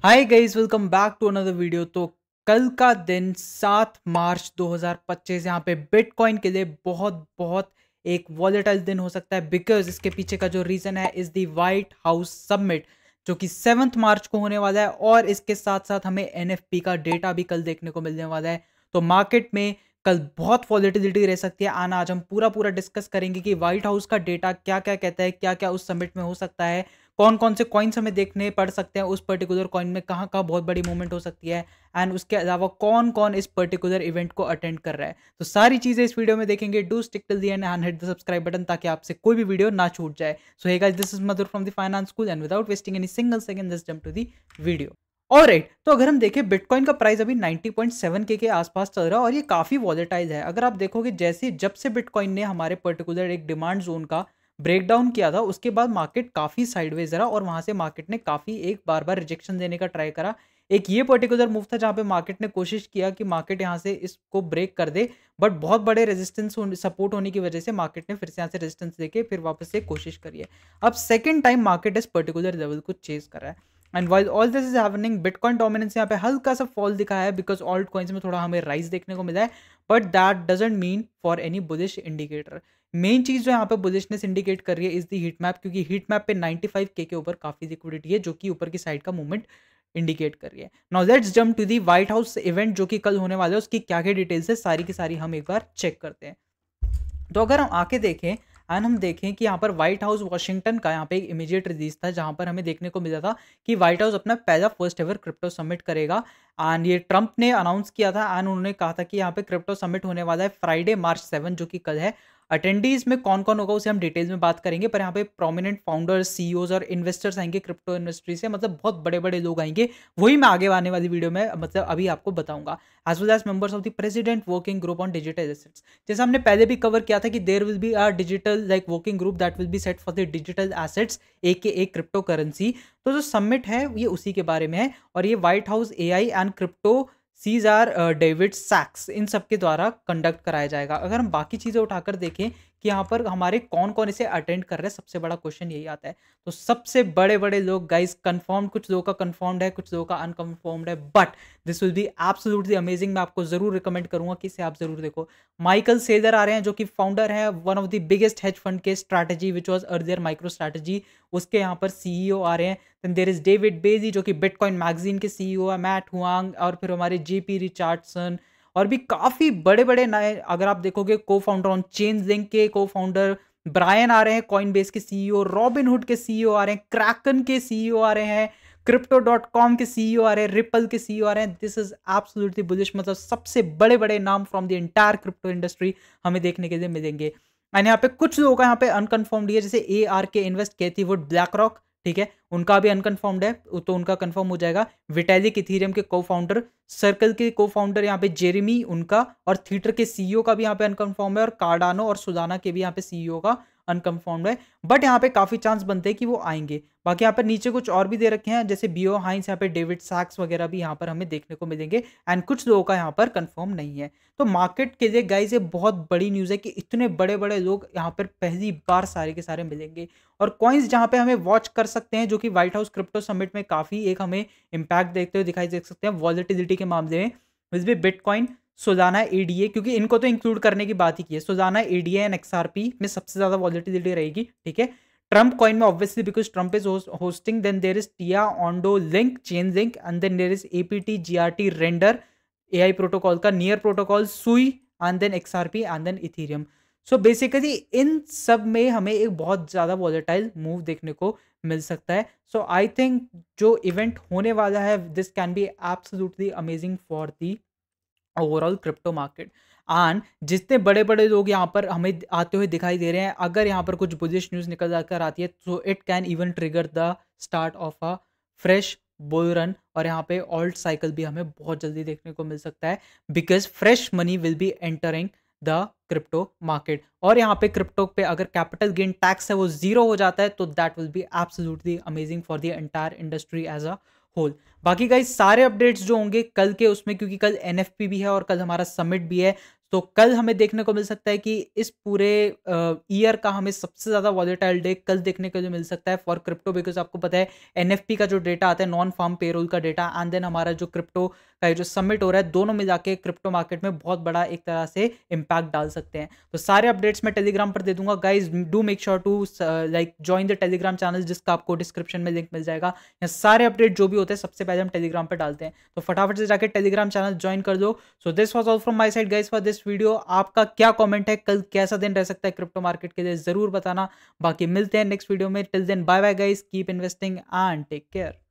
Hi guys, welcome back to another video. तो कल का दिन 7 मार्च 2025 यहाँ पे बिटकॉइन के लिए बहुत बहुत एक वॉलेटाइल दिन हो सकता है, बिकॉज इसके पीछे का जो रीजन है is the white house summit जो कि 7 मार्च को होने वाला है। और इसके साथ साथ हमें एनएफपी का डेटा भी कल देखने को मिलने वाला है। तो मार्केट में कल बहुत वॉलेटिलिटी रह सकती है। आना आज हम पूरा पूरा डिस्कस करेंगे कि व्हाइट हाउस का डेटा क्या क्या कहता है, क्या क्या उस समिट में हो सकता है, कौन कौन से कॉइन्स हमें देखने पड़ सकते हैं, उस पर्टिकुलर कॉइन में कहाँ कहाँ बहुत बड़ी मूवमेंट हो सकती है, एंड उसके अलावा कौन कौन इस पर्टिकुलर इवेंट को अटेंड कर रहा है। तो सारी चीजें इस वीडियो में देखेंगे। Do stick till the end and hit the subscribe button ताकि आपसे कोई भी वीडियो ना छूट जाए। So hey guys, this is Madhur from the finance school and without wasting any single second let's jump to the video. Alright, तो अगर हम देखें बिटकॉइन का प्राइस अभी 90.7 के आसपास चल रहा है और ये काफी वॉलेटाइल है। अगर आप देखोगे जैसे जब से बिटकॉइन ने हमारे पर्टिकुलर एक डिमांड जोन का ब्रेक डाउन किया था, उसके बाद मार्केट काफी साइडवेज रहा और वहां से मार्केट ने काफी एक बार बार रिजेक्शन देने का ट्राई करा। एक ये पर्टिकुलर मूव था जहां पे मार्केट ने कोशिश किया कि मार्केट यहां से इसको ब्रेक कर दे, बट बहुत बड़े रेजिस्टेंस सपोर्ट होने की वजह से मार्केट ने फिर से यहाँ से रेजिस्टेंस देके फिर वापस से कोशिश करी है। अब सेकंड टाइम मार्केट इस पर्टिकुलर लेवल को चेज कर रहा है। And while all this is happening, bitcoin dominance यहाँ पे हल्का सा फॉल दिखा है बिकॉज ऑल्ट कॉइन्स में थोड़ा हमें राइज देखने को मिला है, but that doesn't mean for any bullish indicator. Main चीज जो यहाँ पे बुलिशनेस इंडिकेट कर रही है इज द हीट मैप, क्योंकि हीट मैप पे 95K के ऊपर काफी लिक्विडिटी है जो कि ऊपर की साइड का मूवमेंट इंडिकेट कर रही है। Now let's jump to the White House event जो कि कल होने वाला है, उसकी क्या क्या डिटेल्स है सारी की सारी हम एक बार चेक करते हैं। तो अगर हम आके देखें एंड हम देखें कि यहाँ पर व्हाइट हाउस वॉशिंगटन का यहाँ पे एक इमीडिएट रिलीज था जहाँ पर हमें देखने को मिला था कि व्हाइट हाउस अपना पहला फर्स्ट एवर क्रिप्टो समिट करेगा। एंड ये ट्रंप ने अनाउंस किया था एंड उन्होंने कहा था कि यहाँ पे क्रिप्टो समिट होने वाला है फ्राइडे मार्च 7 जो कि कल है। अटेंडीज में कौन कौन होगा उसे हम डिटेल्स में बात करेंगे, पर यहाँ पे प्रोमिनेंट फाउंडर्स, सीईओज और इन्वेस्टर्स आएंगे क्रिप्टो इंडस्ट्री से, मतलब बहुत बड़े बड़े लोग आएंगे। वही मैं आगे आने वाली वीडियो में मतलब अभी आपको बताऊंगा। As well as members of the president working group on digital assets, जैसे हमने पहले भी कवर किया था कि there will be a digital like working group that will be set for the digital assets a crypto currency. तो जो summit है ये उसी के बारे में है और ये White House AI and crypto czar David Sacks इन सब के द्वारा कंडक्ट कराया जाएगा। अगर हम बाकी चीज़ें उठाकर देखें कि यहाँ पर हमारे कौन कौन इसे अटेंड कर रहे हैं, सबसे बड़ा क्वेश्चन यही आता है। तो सबसे बड़े बड़े लोग गाइस कंफर्म, कुछ लोगों का कंफर्म्ड है, कुछ लोगों का अनकंफर्म्ड है, but this will be absolutely amazing. मैं आपको जरूर रिकमेंड करूंगा कि इसे आप जरूर देखो। माइकल सेलर आ रहे हैं जो कि फाउंडर है one of the biggest hedge fund के Strategy which was earlier MicroStrategy, उसके यहाँ पर सीईओ आ रहे हैं। देन देयर इज डेविड बेजी जो कि बिटकॉइन मैगजीन के सीईओ है, मैट हुआंग और फिर हमारे जेपी रिचार्डसन और भी काफी बड़े बड़े नए अगर आप देखोगे को फाउंडर ऑन चेन लिंक के को फाउंडर ब्रायन आ रहे हैं, कॉइन बेस के सीईओ, रॉबिनहुड के सीईओ आ रहे हैं, क्रैकन के सीईओ आ रहे हैं, crypto.com के सीईओ आ रहे हैं, रिपल के सीईओ आ रहे हैं। दिस इज एब्सोल्युटली बुलिश, मतलब सबसे बड़े बड़े नाम from the entire crypto industry हमें देखने के लिए मिलेंगे। एंड यहाँ पे कुछ लोगों का यहाँ पे अनकन्फर्म्ड है, जैसे ARK invest, Cathie Wood, BlackRock, ठीक है, उनका भी अनकन्फर्म्ड है तो उनका कंफर्म हो जाएगा। विटैलिक इथीरियम के को फाउंडर, सर्कल के को फाउंडर यहाँ पे जेरेमी उनका, और थीटर के सीईओ का भी यहाँ पे अनकन्फर्म है, और कार्डानो और सुदाना के भी यहाँ पे सीईओ का अनकन्फर्म्ड है। बट यहाँ पे काफी चांस बनते हैं कि वो आएंगे। बाकी यहाँ पर नीचे कुछ और भी दे रखे हैं जैसे बियो हाइंस, यहाँ पे डेविड सैक्स वगैरह भी यहाँ पर हमें देखने को मिलेंगे। एंड कुछ लोगों का यहाँ पर कंफर्म नहीं है। तो मार्केट के लिए गाइस ये बहुत बड़ी न्यूज़ है कि इतने बड़े बड़े लोग यहाँ पर पहली बार सारे के सारे मिलेंगे। और कॉइन्स जहाँ पे हमें वॉच कर सकते हैं जो कि व्हाइट हाउस क्रिप्टो समिट में काफी एक हमें इंपैक्ट देखते हुए दिखाई दे सकते हैं वॉलेटिलिटी के मामले में, will be bitcoin, Solana ADA, क्योंकि इनको तो इंक्लूड करने की बात ही की है। सोलाना एडीए एंड एक्सआरपी में सबसे ज्यादा वॉलेटिलिटी रहेगी, ठीक है। ट्रम्प कॉइन में obviously because Trump is hosting, then there is TIA Ondo link, Chainlink, and then there is APT GRT Render AI protocol का, Near protocol, Sui, and then XRP, and then Ethereum. So basically इन सब में हमें एक बहुत ज्यादा volatile move देखने को मिल सकता है। सो आई थिंक जो इवेंट होने वाला है this can be absolutely amazing for the overall crypto market. And जितने बड़े बड़े लोग यहाँ पर हमें आते हुए दिखाई दे रहे हैं, अगर यहाँ पर कुछ बुलिश न्यूज़ निकल कर आती है तो it can even trigger the start of a fresh bull run. और यहाँ पे ऑल्ट साइकिल भी हमें बहुत जल्दी देखने को मिल सकता है because fresh money will be entering the crypto market. और यहाँ पे क्रिप्टो पे अगर कैपिटल गेन टैक्स है वो जीरो हो जाता है तो that will be absolutely amazing for the entire industry as a whole. बाकी गाइस सारे अपडेट्स जो होंगे कल के उसमें, क्योंकि कल एनएफपी भी है और कल हमारा समिट भी है, तो कल हमें देखने को मिल सकता है कि इस पूरे ईयर का हमें सबसे ज़्यादा वॉलेटाइल डे कल देखने को जो मिल सकता है फॉर क्रिप्टो, बिकॉज आपको पता है एनएफपी का जो डेटा आता है, नॉन फार्म पेरोल का डेटा, एंड देन हमारा जो क्रिप्टो का जो सबमिट हो रहा है, दोनों मिला के क्रिप्टो मार्केट में बहुत बड़ा एक तरह से इम्पैक्ट डाल सकते हैं। तो सारे अपडेट्स मैं टेलीग्राम पर दे दूंगा guys, do make sure to like join the Telegram channel, जिसका आपको डिस्क्रिप्शन में लिंक मिल जाएगा। यहाँ सारे अपडेट जो भी होते हैं सबसे पहले हम टेलीग्राम पर डालते हैं, तो फटाफट से जाकर टेलीग्राम चैनल ज्वाइन कर दो। So this was all from my side guys for this video. आपका क्या कमेंट है, कल कैसा दिन रह सकता है क्रिप्टो मार्केट के लिए, जरूर बताना। बाकी मिलते हैं नेक्स्ट वीडियो में, till then bye bye guys, keep investing and take care.